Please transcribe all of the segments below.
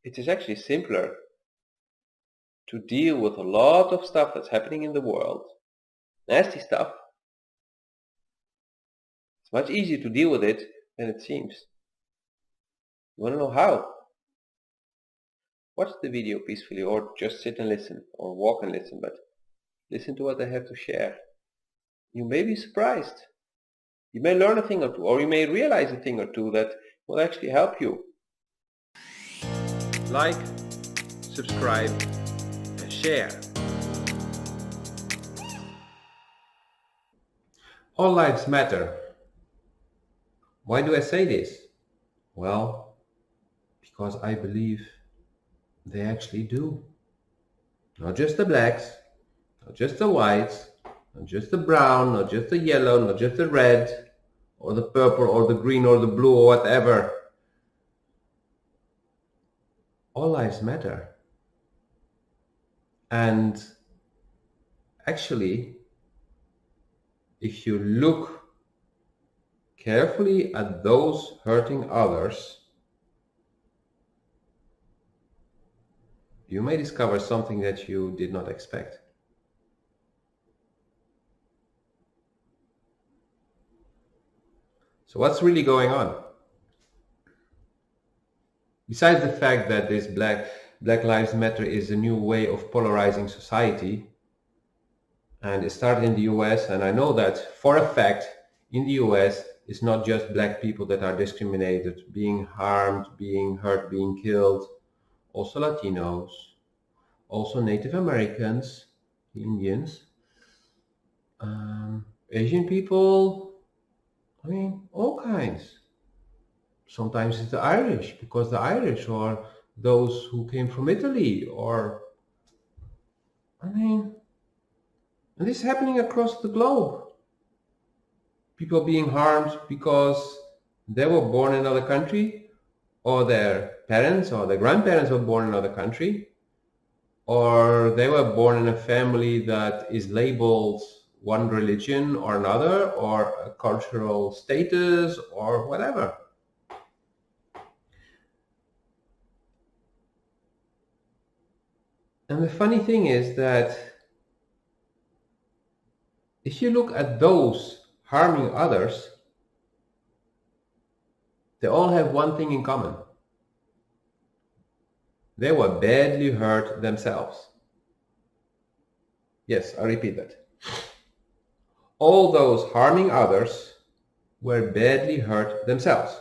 it is actually simpler to deal with a lot of stuff that's happening in the world, nasty stuff. It's much easier to deal with it than it seems. You want to know how? Watch the video peacefully, or just sit and listen, or walk and listen, but listen to what I have to share. You may be surprised. You may learn a thing or two, or you may realize a thing or two that will actually help you. Like, subscribe, and share. All lives matter. Why do I say this? Well, because I believe they actually do. Not just the blacks, not just the whites, not just the brown, not just the yellow, not just the red, or the purple, or the green, or the blue, or whatever. All lives matter. And actually, if you look carefully at those hurting others, you may discover something that you did not expect. So what's really going on? Besides the fact that this Black Lives Matter is a new way of polarizing society, and it started in the US, and I know that for a fact in the US it's not just black people that are discriminated, being harmed, being hurt, being killed, also Latinos, also Native Americans, Indians, Asian people, I mean, all kinds. Sometimes it's the Irish, because the Irish, or those who came from Italy, or, I mean, and this is happening across the globe. People being harmed because they were born in another country, or their parents or their grandparents were born in another country, or they were born in a family that is labeled one religion or another, or a cultural status, or whatever. And the funny thing is that if you look at those harming others, they all have one thing in common. They were badly hurt themselves. Yes, I repeat that. All those harming others were badly hurt themselves.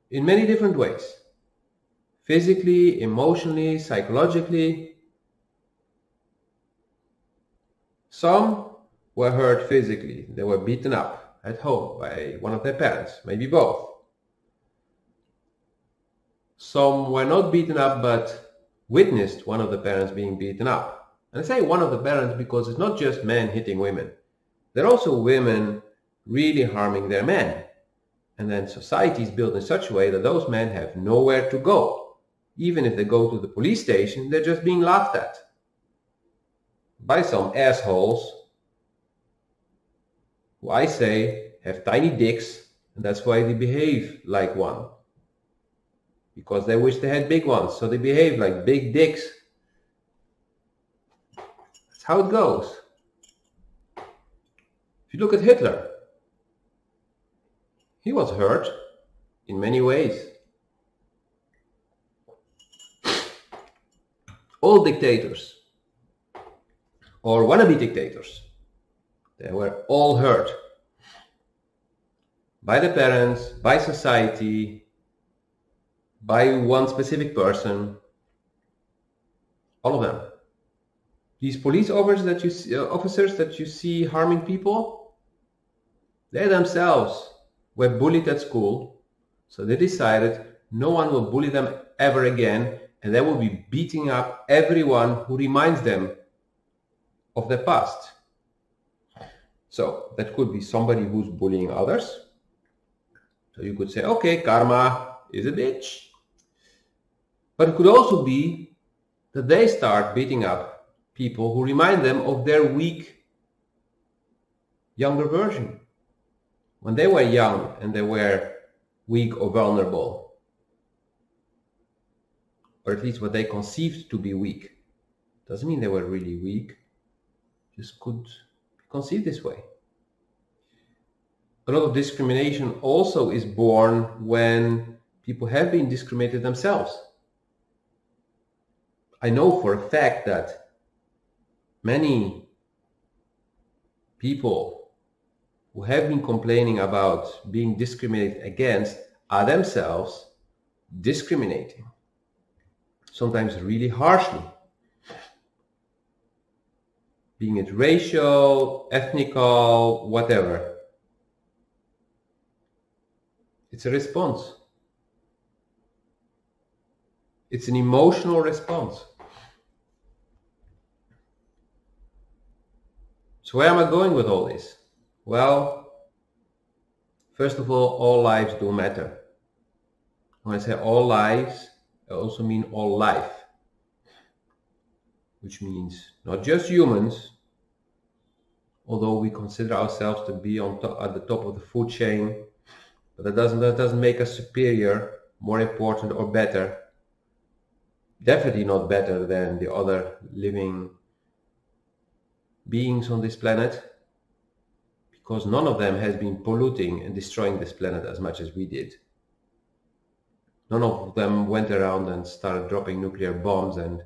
In many different ways. Physically, emotionally, psychologically. Some were hurt physically. They were beaten up at home by one of their parents, maybe both. Some were not beaten up, but witnessed one of the parents being beaten up. And I say one of the parents because it's not just men hitting women. There are also women really harming their men. And then society is built in such a way that those men have nowhere to go. Even if they go to the police station, they're just being laughed at by some assholes who I say have tiny dicks, and that's why they behave like one. Because they wish they had big ones, so they behave like big dicks. That's how it goes. If you look at Hitler, he was hurt in many ways. All dictators, or wannabe dictators, they were all hurt by the parents, by society, by one specific person, all of them. These police officers that you see harming people, they themselves were bullied at school, so they decided no one will bully them ever again, and they will be beating up everyone who reminds them of their past. So that could be somebody who's bullying others. So you could say, okay, karma is a bitch. But it could also be that they start beating up people who remind them of their weak, younger version. When they were young and they were weak or vulnerable, or at least what they conceived to be weak. Doesn't mean they were really weak, just could be conceived this way. A lot of discrimination also is born when people have been discriminated themselves. I know for a fact that many people who have been complaining about being discriminated against are themselves discriminating, sometimes really harshly, being it racial, ethnical, whatever. It's a response. It's an emotional response. So where am I going with all this? Well, first of all lives do matter. When I say all lives, I also mean all life, which means not just humans, although we consider ourselves to be at the top of the food chain, but that doesn't make us superior, more important, or better. Definitely not better than the other living beings on this planet, because none of them has been polluting and destroying this planet as much as we did. None of them went around and started dropping nuclear bombs and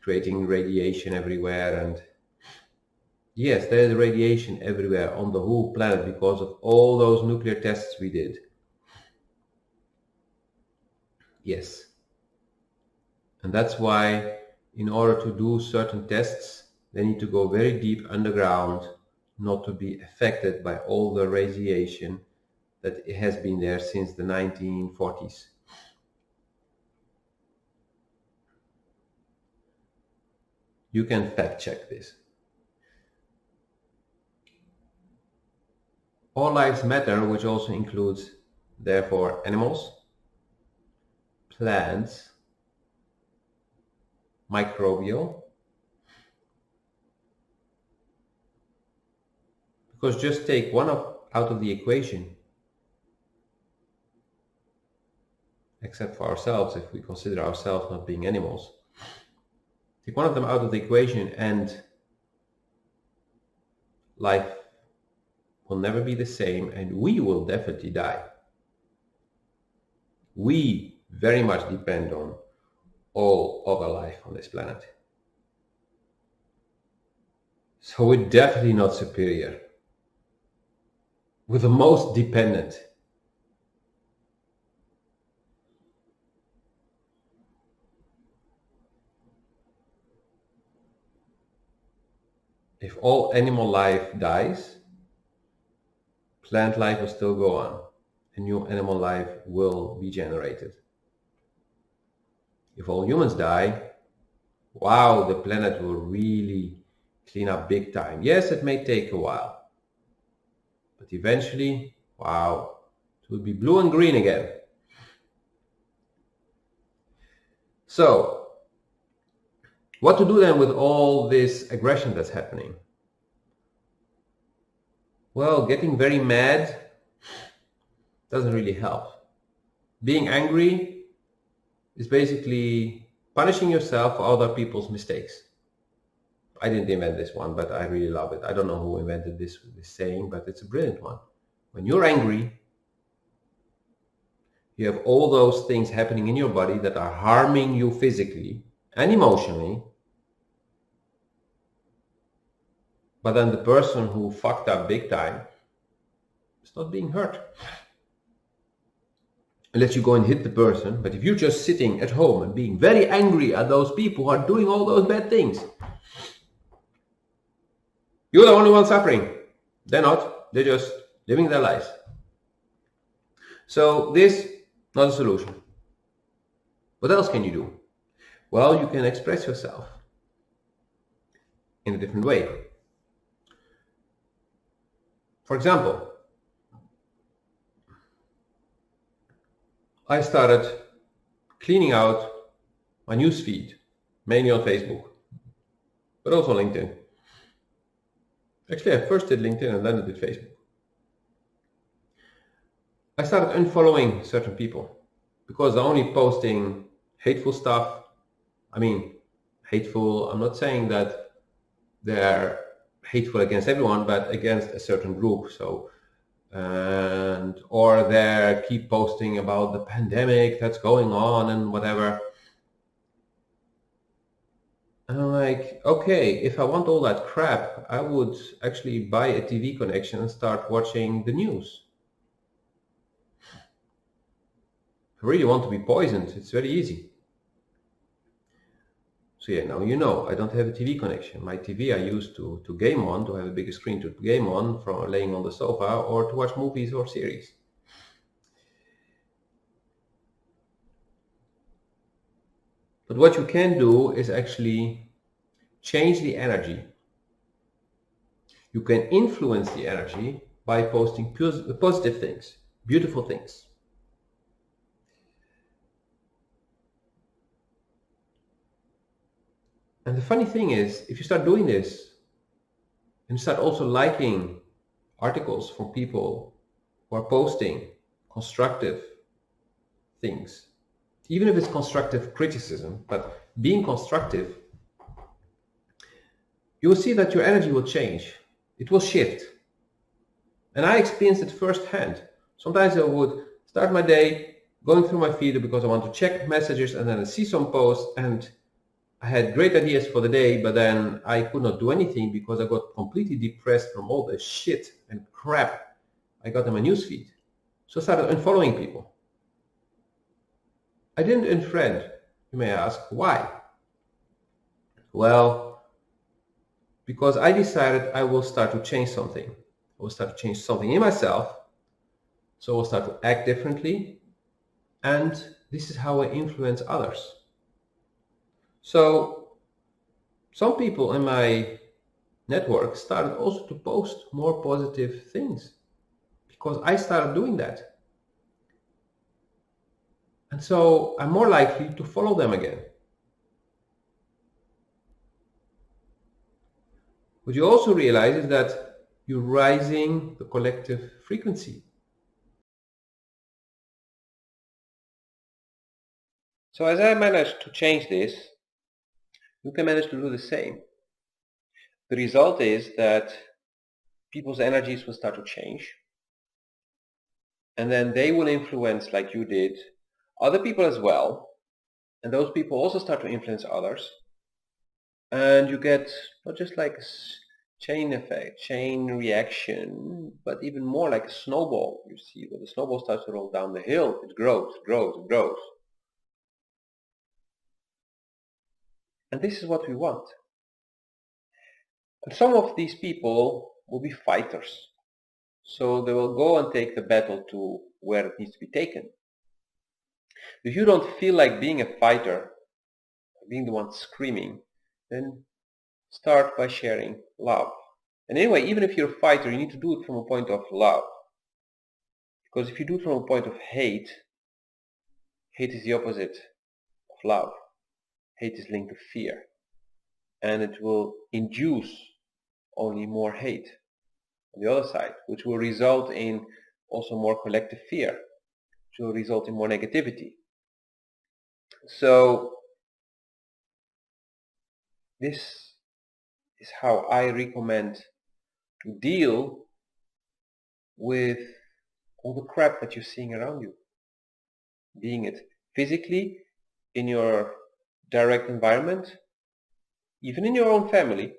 creating radiation everywhere. And yes, there is radiation everywhere on the whole planet because of all those nuclear tests we did. Yes. And that's why in order to do certain tests, they need to go very deep underground, not to be affected by all the radiation that has been there since the 1940s. You can fact check this. All lives matter, which also includes, therefore, animals, plants, microbial. Because just take one out of the equation, except for ourselves, if we consider ourselves not being animals. Take one of them out of the equation and life will never be the same, and we will definitely die. We very much depend on all other life on this planet. So we're definitely not superior. We're the most dependent. If all animal life dies, plant life will still go on. A new animal life will be generated. If all humans die, wow, the planet will really clean up big time. Yes, it may take a while, but eventually, wow, it will be blue and green again. So, what to do then with all this aggression that's happening? Well, getting very mad doesn't really help. Being angry is basically punishing yourself for other people's mistakes. I didn't invent this one, but I really love it. I don't know who invented this saying, but it's a brilliant one. When you're angry, you have all those things happening in your body that are harming you physically and emotionally. But then the person who fucked up big time is not being hurt. Unless you go and hit the person. But if you're just sitting at home and being very angry at those people who are doing all those bad things, you're the only one suffering. They're not. They're just living their lives. So this, not a solution. What else can you do? Well, you can express yourself in a different way. For example, I started cleaning out my newsfeed, mainly on Facebook, but also LinkedIn. Actually, I first did LinkedIn and then I did Facebook. I started unfollowing certain people because they're only posting hateful stuff. I mean, hateful, I'm not saying that they're hateful against everyone, but against a certain group. So, and or they keep posting about the pandemic that's going on and whatever. And I'm like, okay, if I want all that crap, I would actually buy a TV connection and start watching the news. If I really want to be poisoned, it's very easy. So yeah, now you know, I don't have a TV connection. My TV I use to game on, to have a bigger screen to game on from laying on the sofa or to watch movies or series. But what you can do is actually change the energy. You can influence the energy by posting positive things, beautiful things. And the funny thing is, if you start doing this and start also liking articles from people who are posting constructive things, even if it's constructive criticism, but being constructive, you will see that your energy will change. It will shift. And I experienced it firsthand. Sometimes I would start my day going through my feed because I want to check messages, and then I see some posts and I had great ideas for the day, but then I could not do anything because I got completely depressed from all the shit and crap I got in my newsfeed. So I started unfollowing people. I didn't unfriend. You may ask, why? Well, because I decided I will start to change something. I will start to change something in myself. So I will start to act differently. And this is how I influence others. So some people in my network started also to post more positive things because I started doing that. And so I'm more likely to follow them again. What you also realize is that you're rising the collective frequency. So as I managed to change this, you can manage to do the same. The result is that people's energies will start to change, and then they will influence, like you did, other people as well, and those people also start to influence others, and you get not just like a chain effect, chain reaction, but even more like a snowball. You see, when the snowball starts to roll down the hill, it grows, grows, grows. And this is what we want. And some of these people will be fighters. So they will go and take the battle to where it needs to be taken. If you don't feel like being a fighter, being the one screaming, then start by sharing love. And anyway, even if you're a fighter, you need to do it from a point of love. Because if you do it from a point of hate, hate is the opposite of love. Hate is linked to fear. And it will induce only more hate on the other side, which will result in also more collective fear, which will result in more negativity. So this is how I recommend to deal with all the crap that you're seeing around you, being it physically in your direct environment, even in your own family,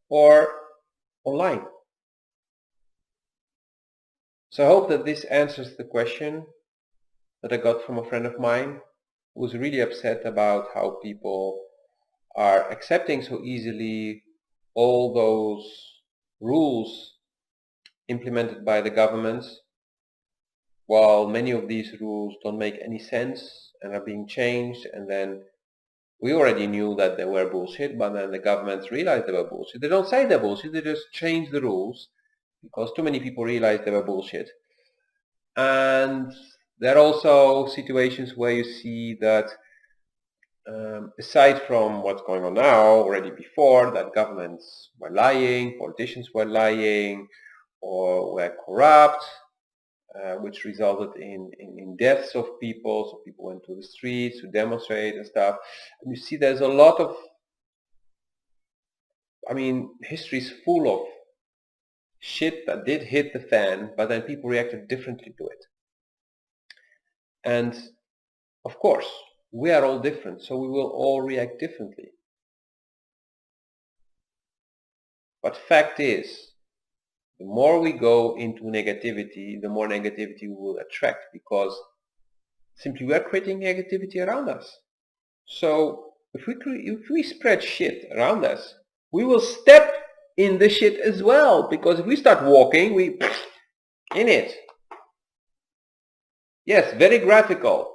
or online. So I hope that this answers the question that I got from a friend of mine who was really upset about how people are accepting so easily all those rules implemented by the governments, while many of these rules don't make any sense and are being changed, and then we already knew that they were bullshit, but then the governments realized they were bullshit. They don't say they're bullshit, they just change the rules because too many people realized they were bullshit. And there are also situations where you see that aside from what's going on now, already before, that governments were lying, politicians were lying, or were corrupt, which resulted in deaths of people. So people went to the streets to demonstrate and stuff. And you see there's a lot of, history is full of shit that did hit the fan, but then people reacted differently to it. And of course, we are all different, so we will all react differently. But fact is, the more we go into negativity, the more negativity we will attract, because simply we are creating negativity around us. So if we spread shit around us, we will step in the shit as well, because if we start walking, we in it. Yes, very graphical.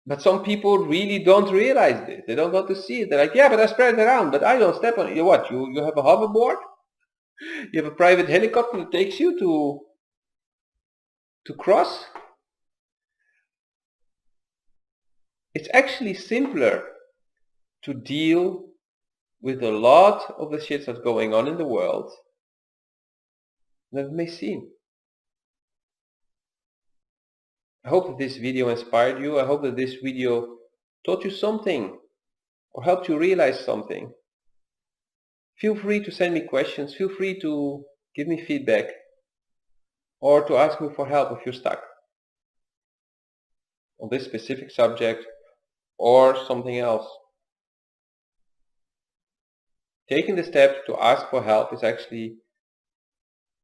But some people really don't realize this. They don't want to see it. They're like, yeah, but I spread it around, but I don't step on it. You what? You have a hoverboard? You have a private helicopter that takes you to cross? It's actually simpler to deal with a lot of the shit that's going on in the world than it may seem. I hope that this video inspired you. I hope that this video taught you something or helped you realize something. Feel free to send me questions. Feel free to give me feedback or to ask me for help if you're stuck on this specific subject or something else. Taking the step to ask for help is actually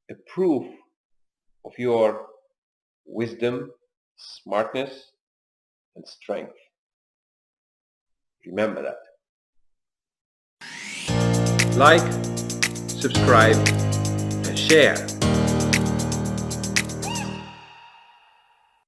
a proof of your wisdom, smartness, and strength. Remember that. Like, subscribe, and share.